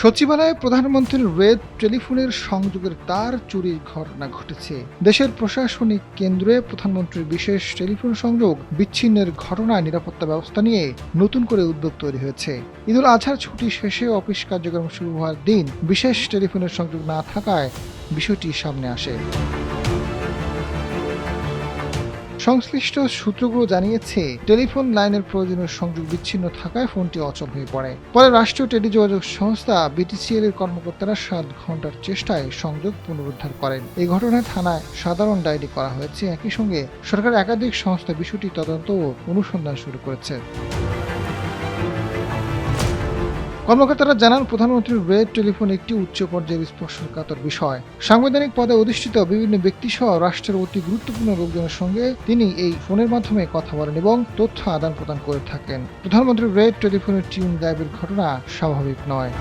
সচিবালয়ে প্রধানমন্ত্রীর রেড টেলিফোনের সংযোগের তার চুরির ঘটনা ঘটেছে। দেশের প্রশাসনিক কেন্দ্রে প্রধানমন্ত্রীর বিশেষ টেলিফোন সংযোগ বিচ্ছিন্নের ঘটনায় নিরাপত্তা ব্যবস্থা নিয়ে নতুন করে উদ্যোগ তৈরি হয়েছে। ঈদুল আজহার ছুটি শেষে অফিস কার্যক্রম শুরু হওয়ার দিন বিশেষ টেলিফোনের সংযোগ না থাকায় বিষয়টি সামনে আসে। সংশ্লিষ্ট সূত্রগুলো জানিয়েছে, টেলিফোন লাইনের প্রয়োজনীয় সংযোগ বিচ্ছিন্ন থাকায় ফোনটি অচল হয়ে পড়ে। পরে রাষ্ট্রীয় টেলিযোগাযোগ সংস্থা বিটিসিএল এর কর্মকর্তারা 7 ঘন্টার চেষ্টায় সংযোগ পুনরুদ্ধার করেন। এই ঘটনায় থানায় সাধারণ ডায়েরি করা হয়েছে। একই সঙ্গে সরকারের একাধিক সংস্থা বিষয়টি তদন্ত ও অনুসন্ধান শুরু করেছে। কর্মকর্তারা জানান, প্রধানমন্ত্রীর রেড টেলিফোন একটি উচ্চ পর্যায়ের স্পর্শকাতর বিষয়। সাংবিধানিক পদে অধিষ্ঠিত বিভিন্ন ব্যক্তিসহ রাষ্ট্রের অতি গুরুত্বপূর্ণ লোকজনের সঙ্গে তিনি এই ফোনের মাধ্যমে কথা বলেন এবং তথ্য আদান প্রদান করে থাকেন। প্রধানমন্ত্রীর রেড টেলিফোনের টিউন গায়েবের ঘটনা স্বাভাবিক নয়।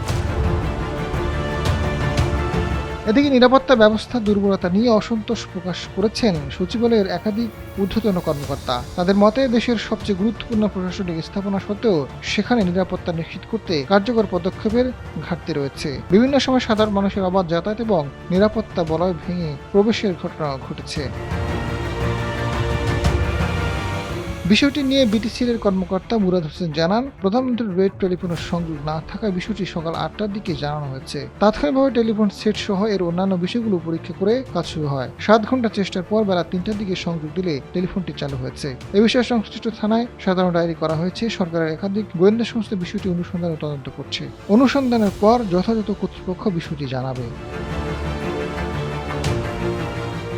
এদিকে নিরাপত্তা ব্যবস্থা দুর্বলতা নিয়ে অসন্তোষ প্রকাশ করেছেন সচিবালয়ের একাধিক ঊর্ধ্বতন কর্মকর্তা। তাদের মতে, দেশের সবচেয়ে গুরুত্বপূর্ণ প্রশাসনিক স্থাপনা সত্ত্বেও সেখানে নিরাপত্তা নিশ্চিত করতে কার্যকর পদক্ষেপের ঘাটতি রয়েছে। বিভিন্ন সময় সাধারণ মানুষের অবাধ যাতায়াত এবং নিরাপত্তা বলয় ভেঙে প্রবেশের ঘটনা ঘটেছে। বিষয়টি নিয়ে বিটিসিএল এর কর্মকর্তা মুরাদ হোসেন জানান, প্রধানমন্ত্রীর রেড টেলিফোনের সংযোগ না থাকায় বিষয়টি সকাল 8টার দিকে জানানো হয়েছে। তাৎক্ষণিকভাবে টেলিফোন সেট সহ এর অন্যান্য বিষয়গুলো পরীক্ষা করে কাজ শুরু হয়। 7 ঘন্টা চেষ্টার পর বেলা 3টার দিকে সংযোগ দিলে টেলিফোনটি চালু হয়েছে। এ বিষয়ে সংশ্লিষ্ট থানায় সাধারণ ডায়েরি করা হয়েছে। সরকারের একাধিক গোয়েন্দা সংস্থা বিষয়টি অনুসন্ধান ও তদন্ত করছে। অনুসন্ধানের পর যথাযথ কর্তৃপক্ষ বিষয়টি জানাবে।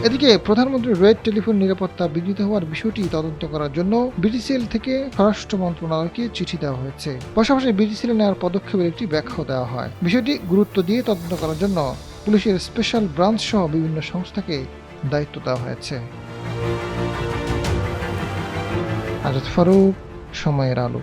এদিকে প্রধানমন্ত্রীর রেড টেলিফোন নিরাপত্তা বিঘ্নিত হওয়ার বিষয়টি তদন্ত করার জন্য বিটিসিএল থেকে স্বরাষ্ট্র মন্ত্রণালয়কে চিঠি দেওয়া হয়েছে। পাশাপাশি বিটিসিএল নেওয়ার পদক্ষেপের একটি ব্যাখ্যাও দেওয়া হয়। বিষয়টি গুরুত্ব দিয়ে তদন্ত করার জন্য পুলিশের স্পেশাল ব্রাঞ্চ সহ বিভিন্ন সংস্থাকে দায়িত্ব দেওয়া হয়েছে। আজাদ ফারুক, সময়ের আলো।